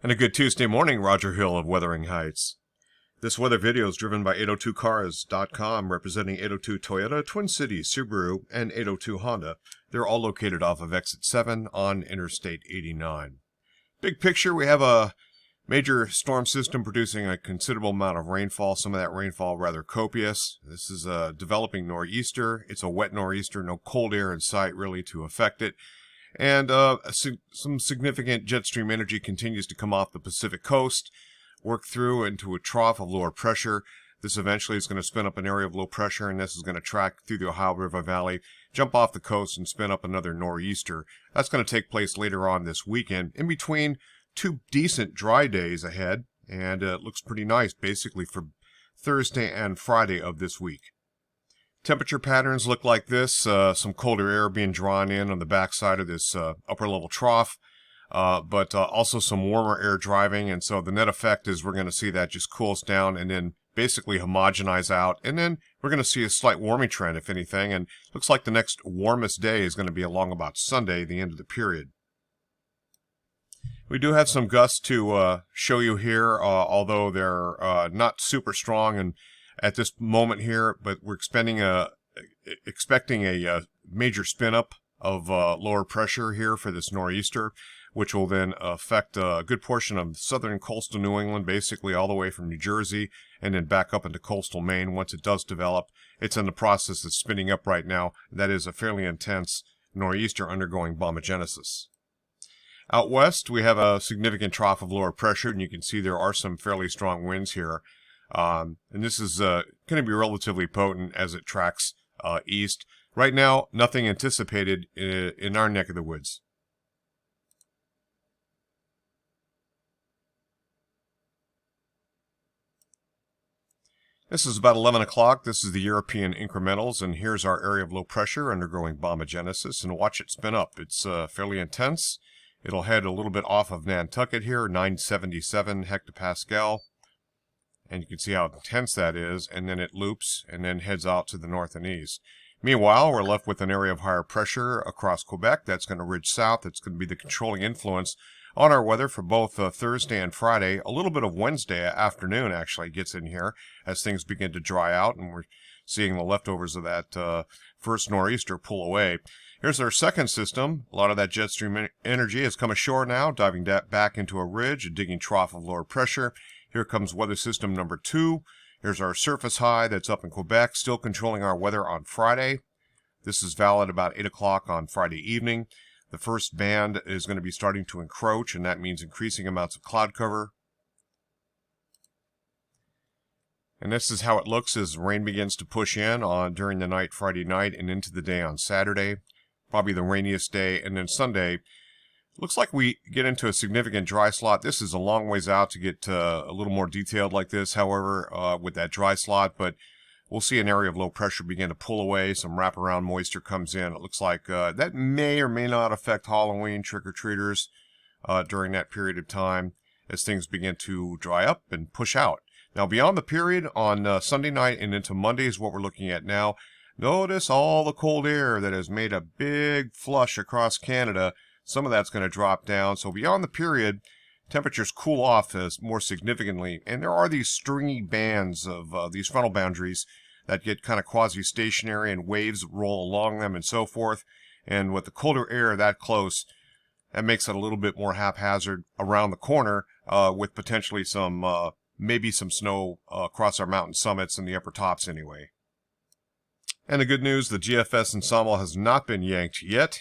And a good Tuesday morning, Roger Hill of Wuthering Heights. This weather video is driven by 802cars.com, representing 802 Toyota, Twin Cities, Subaru, and 802 Honda. They're all located off of Exit 7 on Interstate 89. Big picture, we have a major storm system producing a considerable amount of rainfall, some of that rainfall rather copious. This is a developing nor'easter. It's a wet nor'easter, no cold air in sight really to affect it. And some significant jet stream energy continues to come off the Pacific coast, work through into a trough of lower pressure. This eventually is going to spin up an area of low pressure, and this is going to track through the Ohio River Valley, jump off the coast, and spin up another nor'easter. That's going to take place later on this weekend, in between two decent dry days ahead, and it looks pretty nice basically for Thursday and Friday of this week. Temperature patterns look like this, some colder air being drawn in on the backside of this upper level trough, but also some warmer air driving, and so the net effect is we're going to see that just cools down and then basically homogenize out, and then we're going to see a slight warming trend if anything, and looks like the next warmest day is going to be along about Sunday, the end of the period. We do have some gusts to show you here, although they're not super strong and at this moment here, but we're expecting a major spin up of lower pressure here for this nor'easter, which will then affect a good portion of southern coastal New England, basically all the way from New Jersey and then back up into coastal Maine once it does develop. It's in the process of spinning up right now. That is a fairly intense nor'easter undergoing bombogenesis. Out west, we have a significant trough of lower pressure, and you can see there are some fairly strong winds here. And this is going to be relatively potent as it tracks east. Right now, nothing anticipated in our neck of the woods. This is about 11 o'clock. This is the European incrementals, and here's our area of low pressure undergoing bombogenesis, and watch it spin up. It's fairly intense. It'll head a little bit off of Nantucket here, 977 hectopascal. And you can see how intense that is, and then it loops and then heads out to the north and east. Meanwhile, we're left with an area of higher pressure across Quebec. That's going to ridge south. It's going to be the controlling influence on our weather for both Thursday and Friday. A little bit of Wednesday afternoon actually gets in here as things begin to dry out, and we're seeing the leftovers of that first nor'easter pull away. Here's our second system. A lot of that jet stream energy has come ashore now, diving back into a ridge, a digging trough of lower pressure. Here comes weather system number 2. Here's our surface high that's up in Quebec, still controlling our weather on Friday. This is valid about 8 o'clock on Friday evening. The first band is going to be starting to encroach, and that means increasing amounts of cloud cover. And this is how it looks as rain begins to push in during the night Friday night and into the day on Saturday. Probably the rainiest day, and then Sunday. Looks like we get into a significant dry slot. This is a long ways out to get a little more detailed like this, however, with that dry slot, but we'll see an area of low pressure begin to pull away. Some wraparound moisture comes in. It looks like that may or may not affect Halloween trick-or-treaters during that period of time as things begin to dry up and push out. Now, beyond the period on Sunday night and into Monday is what we're looking at now. Notice all the cold air that has made a big flush across Canada. Some of that's going to drop down. So beyond the period, temperatures cool off more significantly. And there are these stringy bands of these frontal boundaries that get kind of quasi-stationary, and waves roll along them and so forth. And with the colder air that close, that makes it a little bit more haphazard around the corner with potentially some, maybe some snow across our mountain summits and the upper tops anyway. And the good news, the GFS ensemble has not been yanked yet.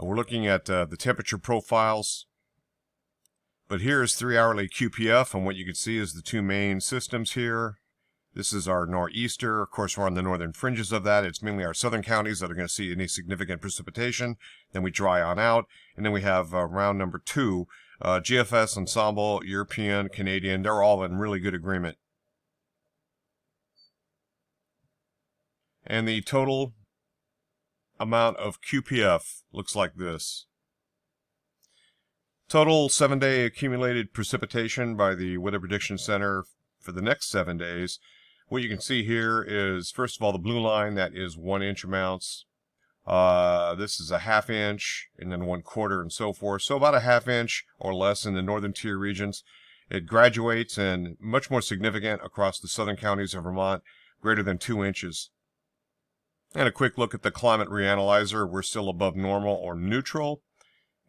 We're looking at the temperature profiles, but here's 3-hourly QPF, and what you can see is the two main systems here. This is our nor'easter. Of course, we're on the northern fringes of that. It's mainly our southern counties that are going to see any significant precipitation. Then we dry on out, and then we have round number 2. GFS ensemble, European, Canadian, they're all in really good agreement. And the total amount of QPF looks like this. Total 7-day accumulated precipitation by the Weather Prediction Center for the next 7 days. What you can see here is, first of all, the blue line, that is 1 inch amounts. This is a ½ inch and then 1/4 and so forth. So about a ½ inch or less in the northern tier regions. It graduates and much more significant across the southern counties of Vermont, greater than 2 inches. And a quick look at the climate reanalyzer. We're still above normal or neutral.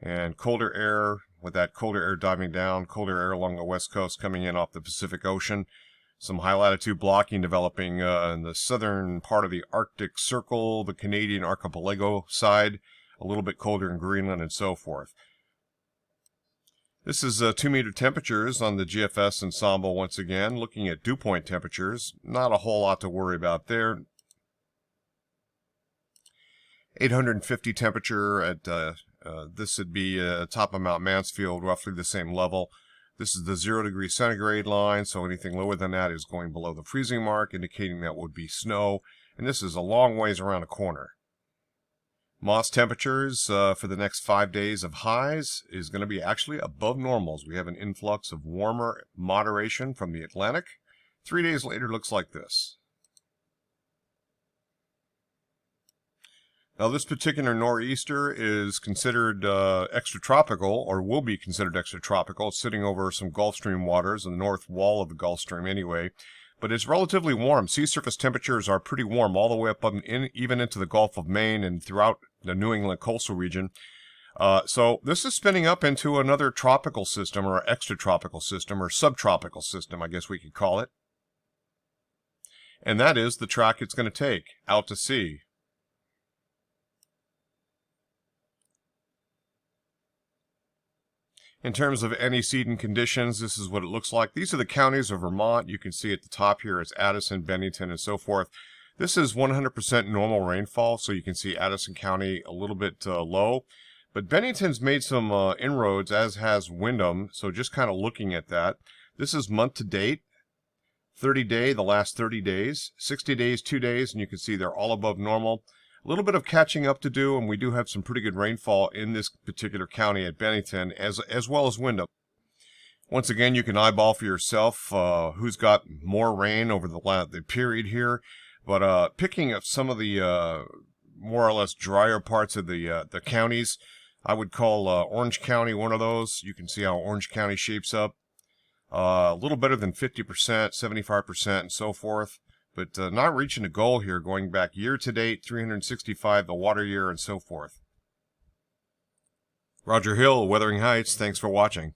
And colder air, with that colder air diving down, colder air along the west coast coming in off the Pacific Ocean. Some high latitude blocking developing in the southern part of the Arctic Circle, the Canadian archipelago side, a little bit colder in Greenland and so forth. This is 2-meter temperatures on the GFS ensemble once again, looking at dew point temperatures. Not a whole lot to worry about there. 850 temperature at, this would be top of Mount Mansfield, roughly the same level. This is the 0 degree centigrade line, so anything lower than that is going below the freezing mark, indicating that would be snow. And this is a long ways around the corner. Moss temperatures for the next 5 days of highs is going to be actually above normals. We have an influx of warmer moderation from the Atlantic. 3 days later looks like this. Now this particular nor'easter is considered extratropical, or will be considered extratropical. It's sitting over some Gulf Stream waters, the north wall of the Gulf Stream anyway. But it's relatively warm. Sea surface temperatures are pretty warm all the way up even into the Gulf of Maine and throughout the New England coastal region. So this is spinning up into another tropical system, or extratropical system, or subtropical system, I guess we could call it. And that is the track it's going to take out to sea. In terms of antecedent conditions, this is what it looks like. These are the counties of Vermont. You can see at the top here it's Addison, Bennington, and so forth. This is 100% normal rainfall, so you can see Addison County a little bit low. But Bennington's made some inroads, as has Windham, so just kind of looking at that. This is month to date, 30-day, the last 30 days, 60 days, 2 days, and you can see they're all above normal. A little bit of catching up to do, and we do have some pretty good rainfall in this particular county at Bennington, as well as Windham. Once again, you can eyeball for yourself who's got more rain over the period here. But picking up some of the more or less drier parts of the counties, I would call Orange County one of those. You can see how Orange County shapes up. A little better than 50%, 75%, and so forth. But not reaching a goal here, going back year to date, 365, the water year, and so forth. Roger Hill, Wuthering Heights, thanks for watching.